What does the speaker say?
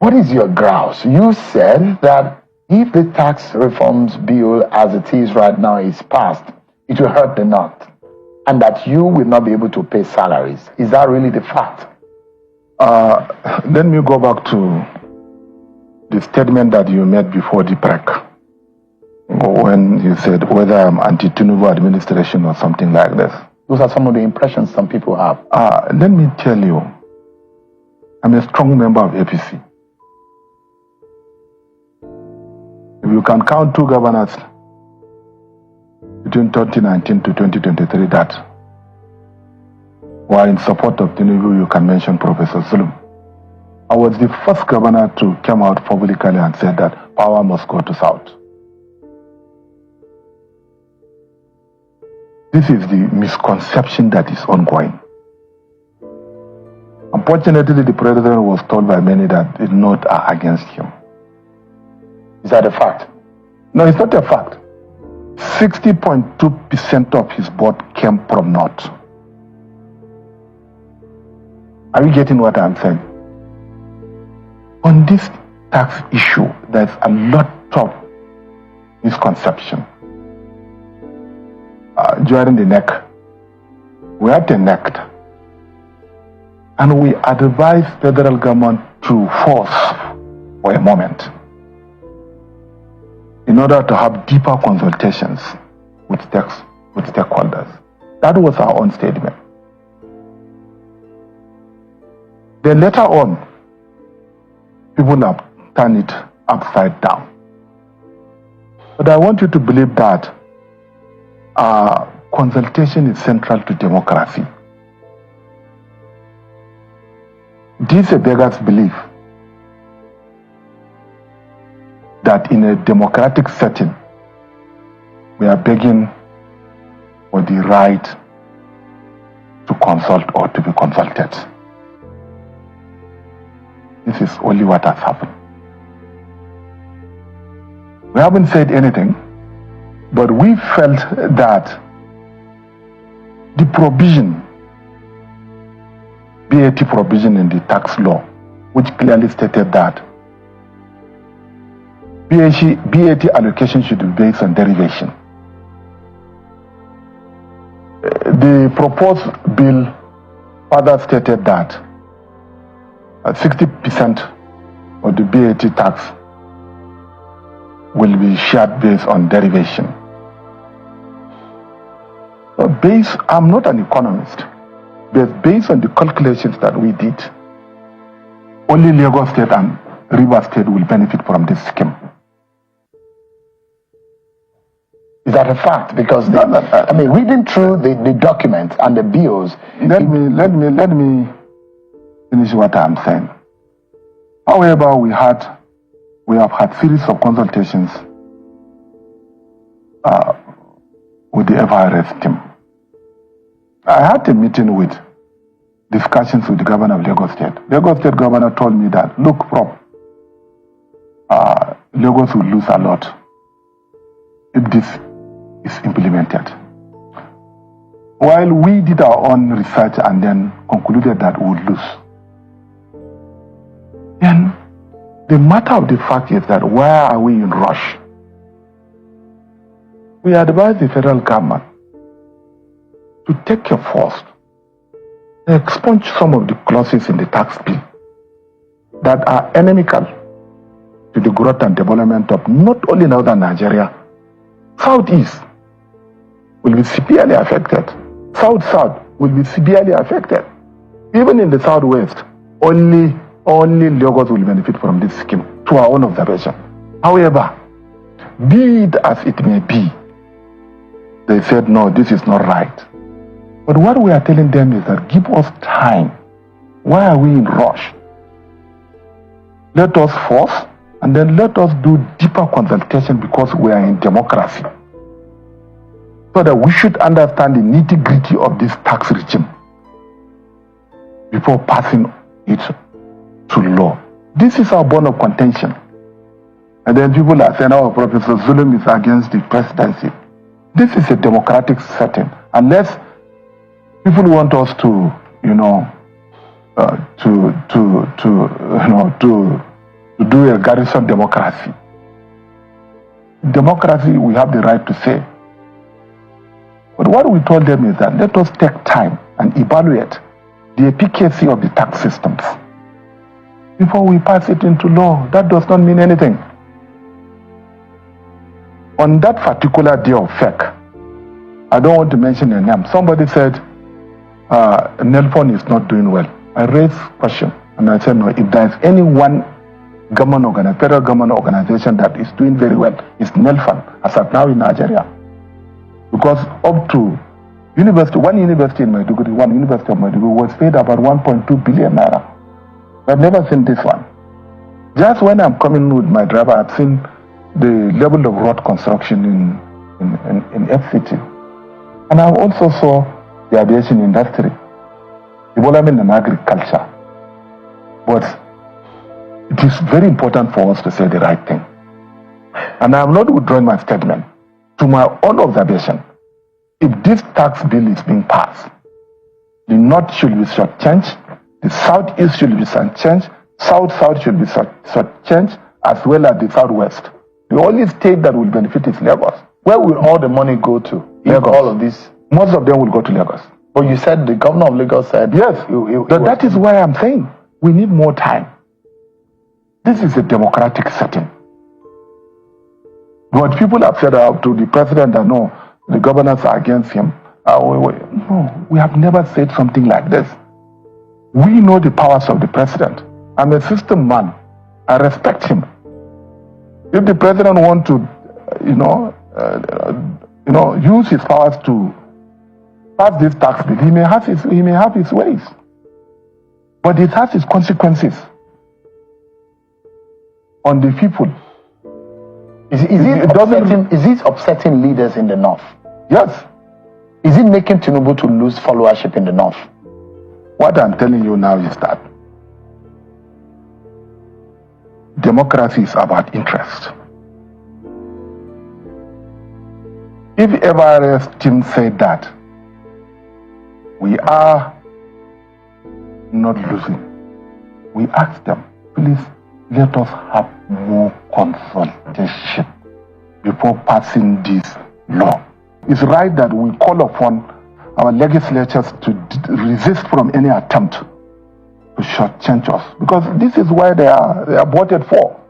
What is your grouse? You said that if the tax reforms bill as it is right now is passed, it will hurt the North, and that you will not be able to pay salaries. Is that really the fact? Let me go back to the statement that you made before the break, when you said whether I'm anti-Tinubu administration or something like this. Those are some of the impressions some people have. Let me tell you, I'm a strong member of APC. If you can count 2 governors between 2019 to 2023 that were in support of Tinubu, you can mention Professor Zulum. I was the first governor to come out publicly and said that power must go to South. This is the misconception that is ongoing. Unfortunately, the president was told by many that the North are against him. Is that a fact? No, it's not a fact. 60.2% of his vote came from North. Are you getting what I'm saying? On this tax issue, there's a lot of misconception. During the NEC, we had the NEC, and we advised federal government to force for a moment in order to have deeper consultations with stakeholders. That was our own statement. Then later on, people have turned it upside down. But I want you to believe that consultation is central to democracy. This is a beggar's belief that in a democratic setting, we are begging for the right to consult or to be consulted. This is only what has happened. We haven't said anything, but we felt that the provision, VAT provision in the tax law, which clearly stated that VAT allocation should be based on derivation. The proposed bill further stated that 60% of the VAT tax will be shared based on derivation. I'm not an economist, but based on the calculations that we did, only Lagos State and Rivers State will benefit from this scheme. Is that a fact? Because reading through the documents and the bills. Let me finish what I'm saying. However, we have had series of consultations with the FIRS team. I had a meeting with discussions with the governor of Lagos State. Lagos State governor told me that, look, Prof, Lagos will lose a lot if this is implemented. While we did our own research and then concluded that we would lose. Then the matter of the fact is that why are we in rush? We advise the federal government to take a force to expunge some of the clauses in the tax bill that are inimical to the growth and development of not only northern Nigeria, southeast will be severely affected. South will be severely affected. Even in the southwest, only Lagos will benefit from this scheme, to our own observation. However, be it as it may be, they said, no, this is not right. But what we are telling them is that give us time. Why are we in rush? Let us force, and then let us do deeper consultation because we are in democracy. So that we should understand the nitty-gritty of this tax regime before passing it to law. This is our bone of contention. And then people are saying, oh, Professor Zulum is against the presidency. This is a democratic setting. Unless people want us to to do a garrison democracy. Democracy, we have the right to say. But what we told them is that let us take time and evaluate the efficacy of the tax systems before we pass it into law. That does not mean anything. On that particular day of FEC, I don't want to mention a name. Somebody said, Nelfon is not doing well. I raised question and I said, no, if there's any one federal government organization that is doing very well, it's Nelfon, as of now in Nigeria. Because up to one university of Maiduguri was paid about 1.2 billion naira. I've never seen this one. Just when I'm coming with my driver, I've seen the level of road construction in FCT. And I also saw the aviation industry, development and agriculture. But it is very important for us to say the right thing. And I am not withdrawing my statement. To my own observation, if this tax bill is being passed, the North should be shortchanged, the Southeast should be shortchanged, South should be shortchanged, as well as the Southwest. The only state that will benefit is Lagos. Where will all the money go to? Lagos. All of this? Most of them will go to Lagos. But you said the governor of Lagos said... Yes, that is why I'm saying we need more time. This is a democratic setting. But people have said to the president that no, the governors are against him. No, we have never said something like this. We know the powers of the president. I'm a system man. I respect him. If the president wants to, use his powers to pass this tax bill, he may have his ways, but it has its consequences on the people. Is it upsetting leaders in the North? Yes. Is it making Tinubu to lose followership in the North? What I'm telling you now is that democracy is about interest. If Everest team said that we are not losing, we ask them, please let us have more consultation before passing this law. It's right that we call upon our legislatures to resist from any attempt to shortchange us, because this is why they are voted for.